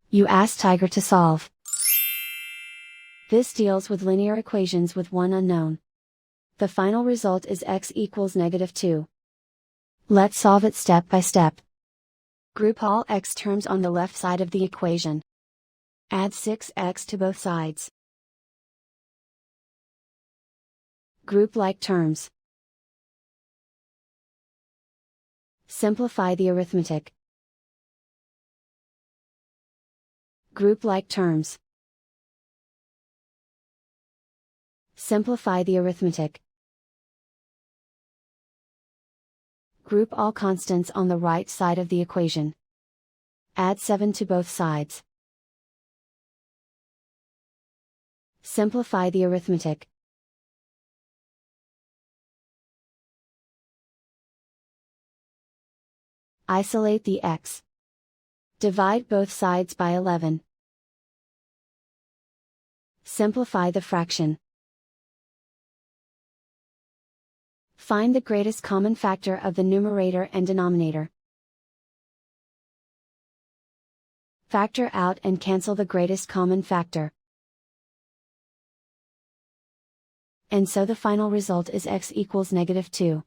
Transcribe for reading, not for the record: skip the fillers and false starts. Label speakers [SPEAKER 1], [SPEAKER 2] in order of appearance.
[SPEAKER 1] You ask Tiger to solve. This deals with linear equations with one unknown. The final result is x equals -2. Let's solve it step by step. Group all x terms on the left side of the equation. Add 6x to both sides. Group like terms. Simplify the arithmetic. Group like terms. Simplify the arithmetic. Group all constants on the right side of the equation. Add 7 to both sides. Simplify the arithmetic. Isolate the x. Divide both sides by 11. Simplify the fraction. Find the greatest common factor of the numerator and denominator. Factor out and cancel the greatest common factor. And so the final result is x equals -2.